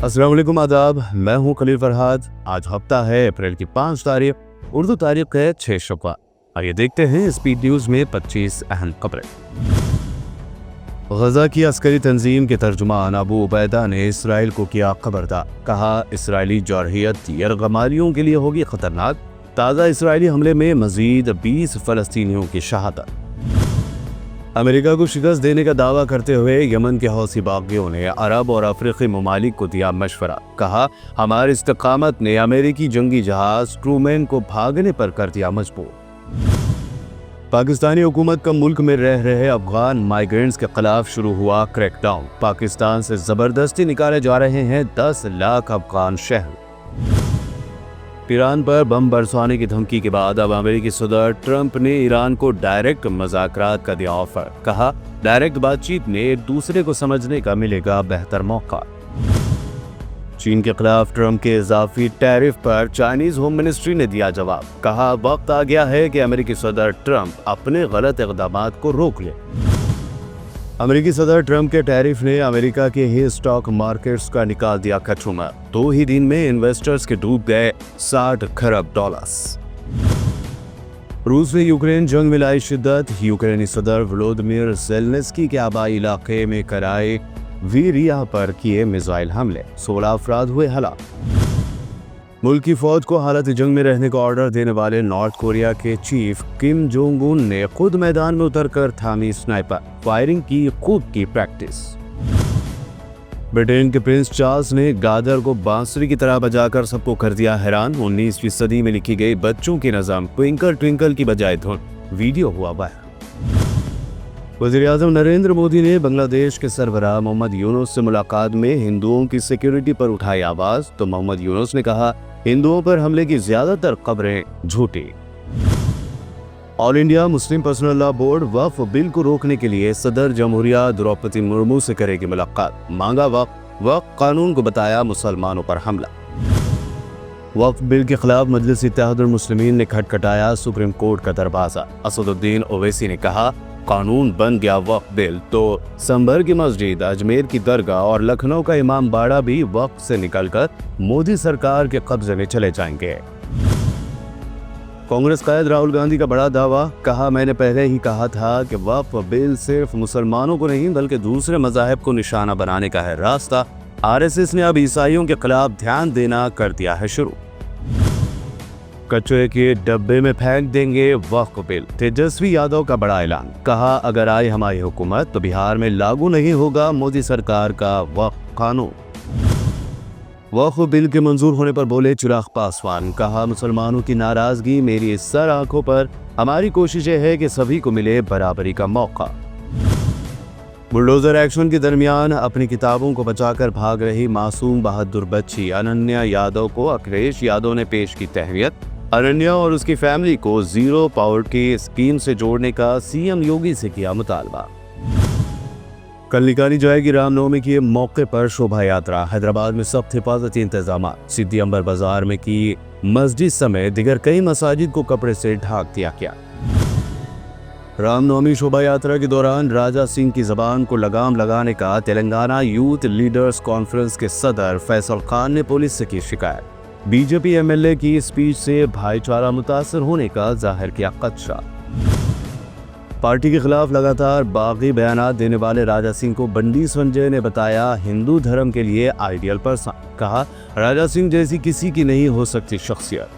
अस्सलाम वालेकुम, आदाब। मैं हूं खलील फरहाद। आज हफ्ता है अप्रैल की 5 तारीख, उर्दू तारीख है 6 शव्वाल। आइए देखते हैं स्पीड न्यूज में 25 अहम खबरें। गजा की अस्करी तंजीम के तर्जुमान अबू उबैदा ने इसराइल को किया खबरदार। कहा, इसराइली जरहियत यरगमालियों के लिए होगी खतरनाक। ताज़ा इसराइली हमले में मजीद 20 फलस्तीनियों की शहादत। अमेरिका को शिकस्त देने का दावा करते हुए यमन के हौसी बागियों ने अरब और अफ्रीकी ममालिक को दिया मशवरा। कहा, हमारी इस्तकामत ने अमेरिकी जंगी जहाज ट्रूमैन को भागने पर कर दिया मजबूर। पाकिस्तानी हुकूमत का मुल्क में रह रहे अफगान माइग्रेंट्स के खिलाफ शुरू हुआ क्रैकडाउन। पाकिस्तान से जबरदस्ती निकाले जा रहे हैं 10 लाख अफगान शहर। ईरान पर बम बरसाने की धमकी के बाद अब अमेरिकी सदर ट्रंप ने ईरान को डायरेक्ट मुज़ाकरात का दिया ऑफर। कहा, डायरेक्ट बातचीत में एक दूसरे को समझने का मिलेगा बेहतर मौका। चीन के खिलाफ ट्रंप के इजाफी टैरिफ पर चाइनीज होम मिनिस्ट्री ने दिया जवाब। कहा, वक्त आ गया है कि अमेरिकी सदर ट्रंप अपने गलत इक़दामात को रोक ले। अमेरिकी सदर ट्रंप के टैरिफ ने अमेरिका के ही स्टॉक मार्केट्स का निकाल दिया खचुमा। 2 ही दिन में इन्वेस्टर्स के डूब गए 60 खरब डॉलर्स। रूस में यूक्रेन जंग में लाई शिद्दत। यूक्रेनी सदर व्लादिमीर ज़ेलेंस्की के आबाई इलाके में कराए वीरिया पर किए मिसाइल हमले, 16 अफराद हुए हलाक। मुल्क की फौज को हालत जंग में रहने का ऑर्डर देने वाले नॉर्थ कोरिया के चीफ किम जोंग उन ने खुद मैदान में उतरकर थामी स्नाइपर फायरिंग की खूब की प्रैक्टिस। ब्रिटेन के प्रिंस चार्ल्स ने गादर को बांसुरी की तरह बजाकर सबको कर दिया हैरान। 19वीं सदी में लिखी गई बच्चों की नज़म ट्विंकल ट्विंकल की बजाय धुन, वीडियो हुआ वायरल। वज़ीर-ए-आज़म नरेंद्र मोदी ने बांग्लादेश के सरबराह मोहम्मद यूनुस से मुलाकात में हिंदुओं की सिक्योरिटी पर उठाई आवाज। तो मोहम्मद यूनुस ने कहा, हिंदुओं पर हमले की ज्यादातर खबरें झूठी। All India Muslim Personal Law Board Waqf bill को रोकने के लिए सदर जमहूरिया द्रौपदी मुर्मू से करेगी मुलाकात। मांगा वक्फ कानून को बताया मुसलमानों पर हमला। वक्फ बिल के खिलाफ मजलिस इत्तेहादुल मुस्लिमीन ने खटखटाया सुप्रीम कोर्ट का दरवाजा। असदुद्दीन ओवैसी ने कहा, कानून बन गया वक्फ बिल तो संभर की मस्जिद, अजमेर की दरगाह और लखनऊ का इमाम बाड़ा भी वक्फ से निकलकर मोदी सरकार के कब्जे में चले जाएंगे। कांग्रेस कायद राहुल गांधी का बड़ा दावा। कहा, मैंने पहले ही कहा था कि वक्फ बिल सिर्फ मुसलमानों को नहीं बल्कि दूसरे मज़ाहिब को निशाना बनाने का है रास्ता। आरएसएस ने अब ईसाइयों के खिलाफ ध्यान देना कर दिया है शुरू। कचरे के डब्बे में फेंक देंगे वक्फ बिल, तेजस्वी यादव का बड़ा ऐलान। कहा, अगर आई हमारी हुकूमत तो बिहार में लागू नहीं होगा मोदी सरकार का वक्फ कानून। वक्फ बिल के मंजूर होने पर बोले चिराग पासवान। कहा, मुसलमानों की नाराजगी मेरी सर आंखों पर, हमारी कोशिश है कि सभी को मिले बराबरी का मौका। बुलडोजर एक्शन के दरमियान अपनी किताबों को बचाकर भाग रही मासूम बहादुर बच्ची अनन्या यादव को अखिलेश यादव ने पेश की तहनीत। अनन्या और उसकी फैमिली को जीरो पॉवर्टी स्कीम से जोड़ने का सीएम योगी से किया मुतालबा। कल निकाली जाएगी रामनवमी के मौके पर शोभा यात्रा। हैदराबाद में सख्त हिफाजती इंतजाम। सिद्दी अंबर बाजार में की मस्जिद समेत दिगर कई मसाजिद को कपड़े से ढक दिया गया। रामनवमी शोभा यात्रा के दौरान राजा सिंह की जबान को लगाम लगाने का तेलंगाना यूथ लीडर्स कॉन्फ्रेंस के सदर फैसल खान ने पुलिस से की शिकायत। बीजेपी एमएलए की स्पीच से भाईचारा मुतासर होने का जाहिर किया खदशा। पार्टी के खिलाफ लगातार बागी बयानात देने वाले राजा सिंह को बंडी संजय ने बताया हिंदू धर्म के लिए आइडियल पर्सन। कहा, राजा सिंह जैसी किसी की नहीं हो सकती शख्सियत।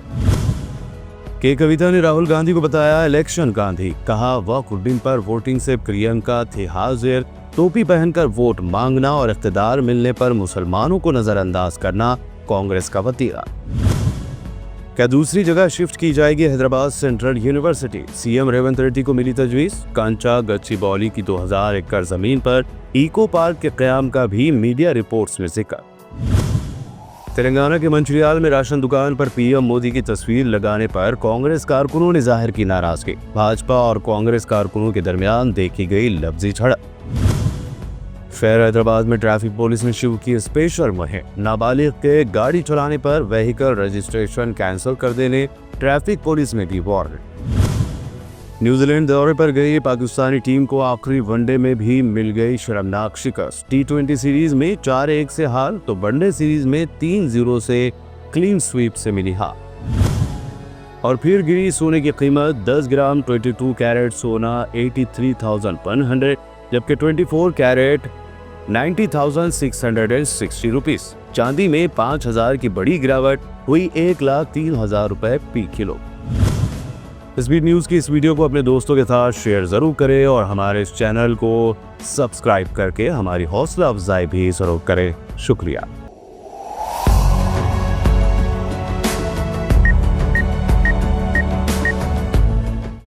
के कविता ने राहुल गांधी को बताया इलेक्शन गांधी। कहा, वक्फ बिल पर वोटिंग से प्रियंका थी हाजिर। टोपी पहनकर वोट मांगना और इख्तिदार मिलने पर मुसलमानों को नजरअंदाज करना कांग्रेस का वतीरा। क्या दूसरी जगह शिफ्ट की जाएगी Hyderabad central university? CM Revanth Reddy को मिली तजवीज। कांचा गच्चीबौली की 2000 एकड़ जमीन पर इको पार्क के कयाम का भी मीडिया रिपोर्ट्स में जिक्र। तेलंगाना के मंचिरियाल में राशन दुकान पर पीएम मोदी की तस्वीर लगाने पर कांग्रेस कारकुनों ने जाहिर की नाराजगी। भाजपा और कांग्रेस कारकुनों के दरमियान देखी गई लफ्जी झड़प। शहर हैदराबाद में ट्रैफिक पुलिस ने शुरू की स्पेशल मुहिम। नाबालिग के गाड़ी चलाने पर व्हीकल रजिस्ट्रेशन कैंसिल कर देने ट्रैफिक पुलिस ने दी वारंट। न्यूजीलैंड दौरे पर गई पाकिस्तानी टीम को आखिरी वनडे में भी मिल गई शर्मनाक शिकस्त। T20 सीरीज में 4-1 से हार तो वनडे सीरीज में 3-0 से क्लीन स्वीप से मिली हार। और फिर गिरी सोने की कीमत। 10 ग्राम 22 कैरेट सोना 83,100 जबकि 24 कैरेट 90,660 रुपीस। चांदी में 5,000 की बड़ी गिरावट हुई, 1,03,000 रुपए फी किलो। इस बीट न्यूज़ की इस वीडियो को अपने दोस्तों के साथ शेयर ज़रूर करें और हमारे इस चैनल को सब्सक्राइब करके हमारी हौसला अफजाई भी ज़रूर करें। शुक्रिया।